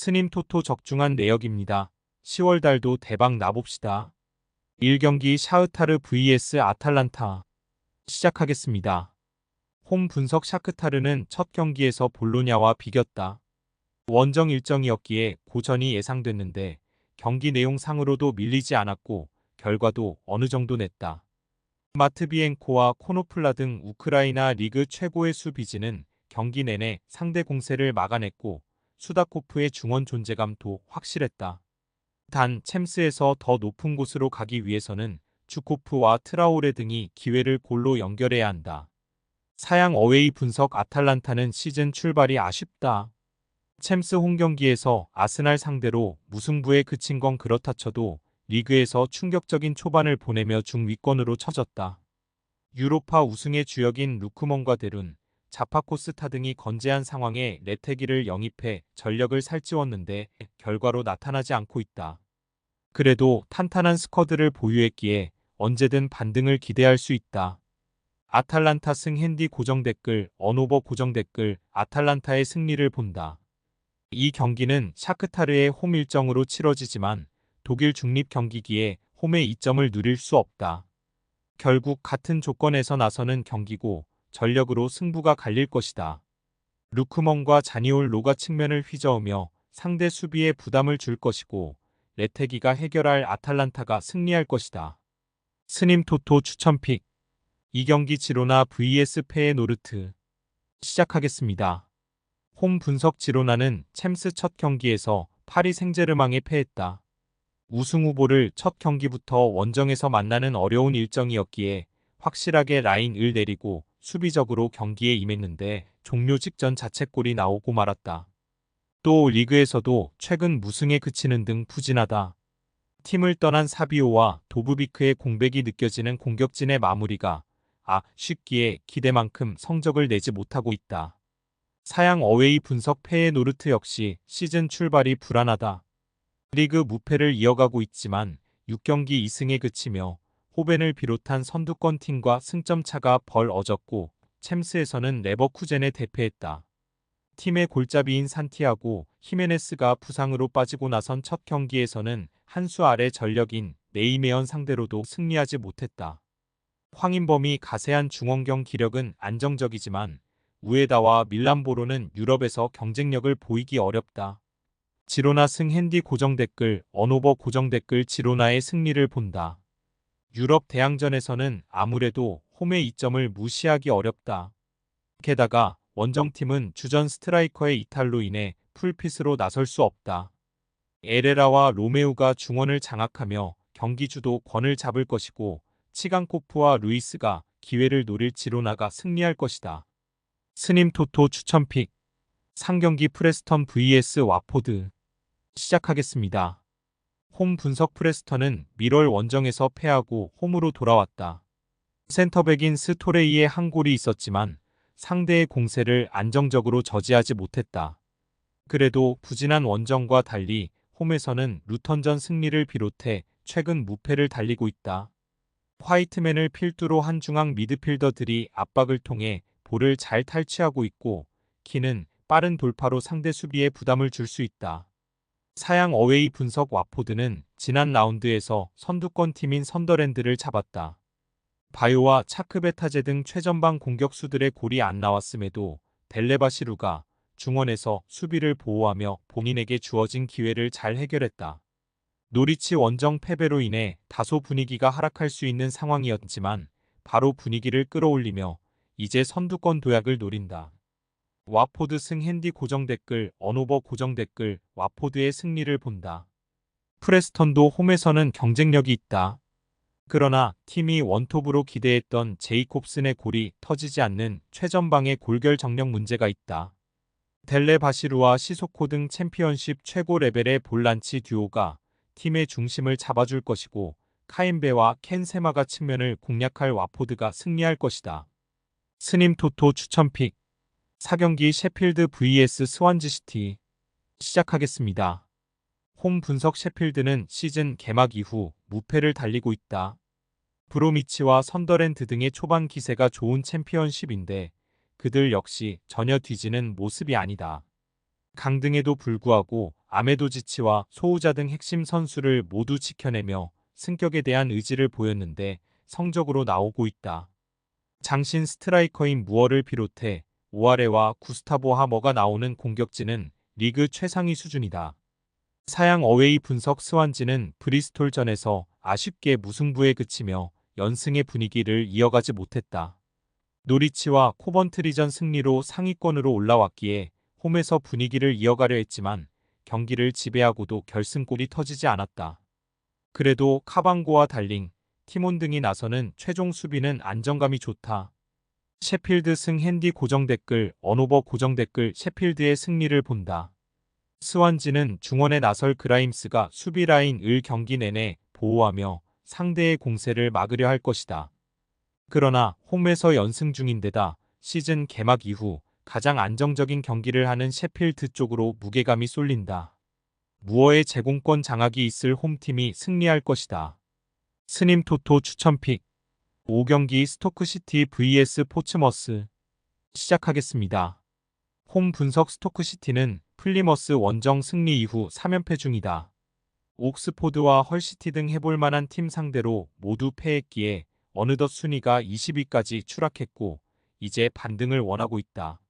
스님 토토 적중한 내역입니다. 10월 달도 대박 나봅시다. 1경기 샤흐타르 vs 아탈란타 시작하겠습니다. 홈 분석 샤크타르는 첫 경기에서 볼로냐와 비겼다. 원정 일정이었기에 고전이 예상됐는데 경기 내용상으로도 밀리지 않았고 결과도 어느 정도 냈다. 마트비엔코와 코노플라 등 우크라이나 리그 최고의 수비진은 경기 내내 상대 공세를 막아냈고 수다코프의 중원 존재감도 확실했다. 단 챔스에서 더 높은 곳으로 가기 위해서는 주코프와 트라오레 등이 기회를 골로 연결해야 한다. 사양 어웨이 분석 아탈란타는 시즌 출발이 아쉽다. 챔스 홈경기에서 아스날 상대로 무승부에 그친 건 그렇다 쳐도 리그에서 충격적인 초반을 보내며 중위권으로 처졌다. 유로파 우승의 주역인 루크먼과 데룬, 자파코스타 등이 건재한 상황에 레테기를 영입해 전력을 살찌웠는데 결과로 나타나지 않고 있다. 그래도 탄탄한 스쿼드를 보유했기에 언제든 반등을 기대할 수 있다. 아탈란타 승 핸디 고정 댓글, 언오버 고정 댓글, 아탈란타의 승리를 본다. 이 경기는 샤크타르의 홈 일정으로 치러지지만 독일 중립 경기기에 홈의 이점을 누릴 수 없다. 결국 같은 조건에서 나서는 경기고 전력으로 승부가 갈릴 것이다. 루크먼과 자니올 로가 측면을 휘저으며 상대 수비에 부담을 줄 것이고 레테기가 해결할 아탈란타가 승리할 것이다. 스님 토토 추천픽 2경기 지로나 vs 페에노르트 시작하겠습니다. 홈 분석 지로나는 챔스 첫 경기에서 파리 생제르맹에 패했다. 우승 후보를 첫 경기부터 원정에서 만나는 어려운 일정이었기에 확실하게 라인을 내리고 수비적으로 경기에 임했는데 종료 직전 자책골이 나오고 말았다. 또 리그에서도 최근 무승에 그치는 등 부진하다. 팀을 떠난 사비오와 도브비크의 공백이 느껴지는 공격진의 마무리가 쉽기에 기대만큼 성적을 내지 못하고 있다. 사양 어웨이 분석 페에노르트 역시 시즌 출발이 불안하다. 리그 무패를 이어가고 있지만 6경기 2승에 그치며 호벤을 비롯한 선두권 팀과 승점 차가 벌어졌고 챔스에서는 레버쿠젠에 대패했다. 팀의 골잡이인 산티아고 히메네스가 부상으로 빠지고 나선 첫 경기에서는 한 수 아래 전력인 네이메언 상대로도 승리하지 못했다. 황인범이 가세한 중원경 기력은 안정적이지만 우에다와 밀란보로는 유럽에서 경쟁력을 보이기 어렵다. 지로나 승 핸디 고정 댓글, 언오버 고정 댓글 지로나의 승리를 본다. 유럽 대항전에서는 아무래도 홈의 이점을 무시하기 어렵다. 게다가 원정팀은 주전 스트라이커의 이탈로 인해 풀핏으로 나설 수 없다. 에레라와 로메우가 중원을 장악하며 경기 주도권을 잡을 것이고 치간코프와 루이스가 기회를 노릴 지로나가 승리할 것이다. 스님 토토 추천픽 3경기 프레스턴 vs 와포드 시작하겠습니다. 홈 분석 프레스턴은 밀월 원정에서 패하고 홈으로 돌아왔다. 센터백인 스토레이의 한 골이 있었지만 상대의 공세를 안정적으로 저지하지 못했다. 그래도 부진한 원정과 달리 홈에서는 루턴전 승리를 비롯해 최근 무패를 달리고 있다. 화이트맨을 필두로 한 중앙 미드필더들이 압박을 통해 볼을 잘 탈취하고 있고 키는 빠른 돌파로 상대 수비에 부담을 줄 수 있다. 사양 어웨이 분석 와포드는 지난 라운드에서 선두권 팀인 선더랜드를 잡았다. 바요와 차크베타제 등 최전방 공격수들의 골이 안 나왔음에도 델레바시루가 중원에서 수비를 보호하며 본인에게 주어진 기회를 잘 해결했다. 노리치 원정 패배로 인해 다소 분위기가 하락할 수 있는 상황이었지만 바로 분위기를 끌어올리며 이제 선두권 도약을 노린다. 와포드 승 핸디 고정 댓글, 언오버 고정 댓글, 와포드의 승리를 본다. 프레스턴도 홈에서는 경쟁력이 있다. 그러나 팀이 원톱으로 기대했던 제이콥슨의 골이 터지지 않는 최전방의 골결 정력 문제가 있다. 델레 바시루와 시소코 등 챔피언십 최고 레벨의 볼란치 듀오가 팀의 중심을 잡아줄 것이고 카인베와 켄 세마가 측면을 공략할 와포드가 승리할 것이다. 스님 토토 추천픽 4경기 셰필드 vs 스완지시티 시작하겠습니다. 홈 분석 셰필드는 시즌 개막 이후 무패를 달리고 있다. 브로미치와 선더랜드 등의 초반 기세가 좋은 챔피언십인데 그들 역시 전혀 뒤지는 모습이 아니다. 강등에도 불구하고 아메도지치와 소우자 등 핵심 선수를 모두 지켜내며 승격에 대한 의지를 보였는데 성적으로 나오고 있다. 장신 스트라이커인 무어를 비롯해 오아레와 구스타보 하머가 나오는 공격진은 리그 최상위 수준이다. 사양 어웨이 분석 스완지는 브리스톨전에서 아쉽게 무승부에 그치며 연승의 분위기를 이어가지 못했다. 노리치와 코번트리전 승리로 상위권으로 올라왔기에 홈에서 분위기를 이어가려 했지만 경기를 지배하고도 결승골이 터지지 않았다. 그래도 카방고와 달링, 티몬 등이 나서는 최종 수비는 안정감이 좋다. 셰필드 승 핸디 고정 댓글 언오버 고정 댓글 셰필드의 승리를 본다. 스완지는 중원에 나설 그라임스가 수비 라인을 경기 내내 보호하며 상대의 공세를 막으려 할 것이다. 그러나 홈에서 연승 중인데다 시즌 개막 이후 가장 안정적인 경기를 하는 셰필드 쪽으로 무게감이 쏠린다. 무어의 제공권 장악이 있을 홈팀이 승리할 것이다. 스님 토토 추천픽 5경기 스토크시티 vs 포츠머스 시작하겠습니다. 홈 분석 스토크시티는 플리머스 원정 승리 이후 3연패 중이다. 옥스포드와 헐시티 등 해볼만한 팀 상대로 모두 패했기에 어느덧 순위가 20위까지 추락했고 이제 반등을 원하고 있다.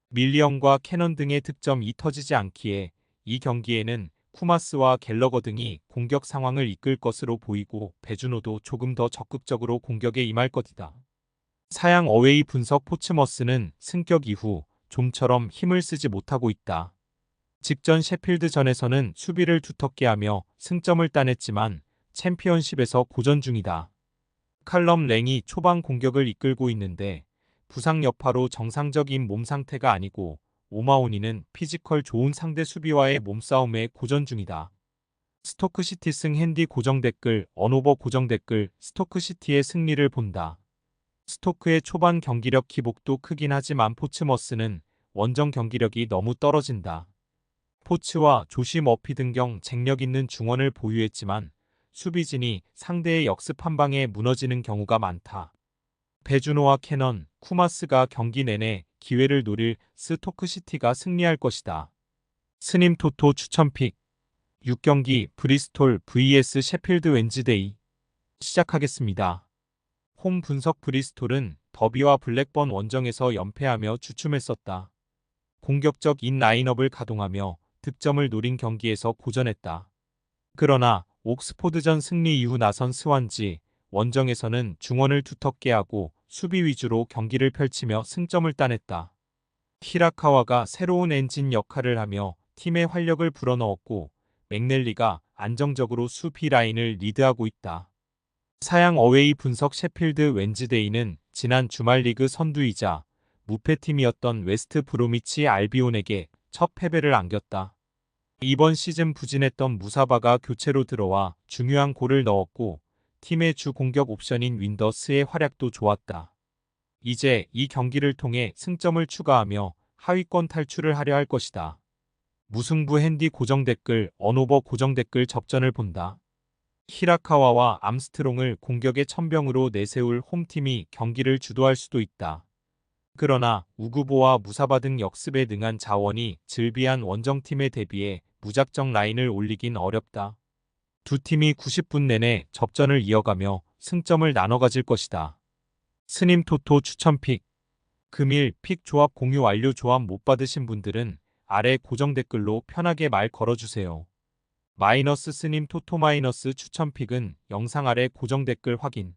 밀리언과 캐넌 등의 득점이 터지지 않기에 이 경기에는 쿠마스와 갤러거 등이 공격 상황을 이끌 것으로 보이고 배주노도 조금 더 적극적으로 공격에 임할 것이다. 사양 어웨이 분석 포츠머스는 승격 이후 좀처럼 힘을 쓰지 못하고 있다. 직전 셰필드전에서는 수비를 두텁게 하며 승점을 따냈지만 챔피언십에서 고전 중이다. 칼럼 랭이 초반 공격을 이끌고 있는데 부상 여파로 정상적인 몸 상태가 아니고 오마오니는 피지컬 좋은 상대 수비와의 몸싸움에 고전 중이다. 스토크시티 승 핸디 고정 댓글 언오버 고정 댓글 스토크시티의 승리를 본다. 스토크의 초반 경기력 기복도 크긴 하지만 포츠머스는 원정 경기력이 너무 떨어진다. 포츠와 조시 머피 등경 쟁력 있는 중원을 보유했지만 수비진이 상대의 역습 한 방에 무너지는 경우가 많다. 배주노와 캐넌, 쿠마스가 경기 내내 기회를 노릴 스토크시티가 승리할 것이다. 스님 토토 추천픽 6경기 브리스톨 vs 셰필드 웬즈데이 시작하겠습니다. 홈 분석 브리스톨은 더비와 블랙번 원정에서 연패하며 주춤했었다. 공격적 인 라인업을 가동하며 득점을 노린 경기에서 고전했다. 그러나 옥스포드전 승리 이후 나선 스완지, 원정에서는 중원을 두텁게 하고 수비 위주로 경기를 펼치며 승점을 따냈다. 히라카와가 새로운 엔진 역할을 하며 팀의 활력을 불어넣었고 맥넬리가 안정적으로 수비 라인을 리드하고 있다. 사양 어웨이 분석 셰필드 웬즈데이는 지난 주말 리그 선두이자 무패팀이었던 웨스트 브로미치 알비온에게 첫 패배를 안겼다. 이번 시즌 부진했던 무사바가 교체로 들어와 중요한 골을 넣었고 팀의 주 공격 옵션인 윈더스의 활약도 좋았다. 이제 이 경기를 통해 승점을 추가하며 하위권 탈출을 하려 할 것이다. 무승부 핸디 고정 댓글 언오버 고정 댓글 접전을 본다. 히라카와와 암스트롱을 공격의 천병으로 내세울 홈팀이 경기를 주도할 수도 있다. 그러나 우구보와 무사바 등 역습에 능한 자원이 즐비한 원정팀에 대비해 무작정 라인을 올리긴 어렵다. 두 팀이 90분 내내 접전을 이어가며 승점을 나눠 가질 것이다. 스님 토토 추천픽 금일 픽 조합 공유 완료. 조합 못 받으신 분들은 아래 고정 댓글로 편하게 말 걸어주세요. 마이너스 스님 토토 마이너스 추천픽은 영상 아래 고정 댓글 확인.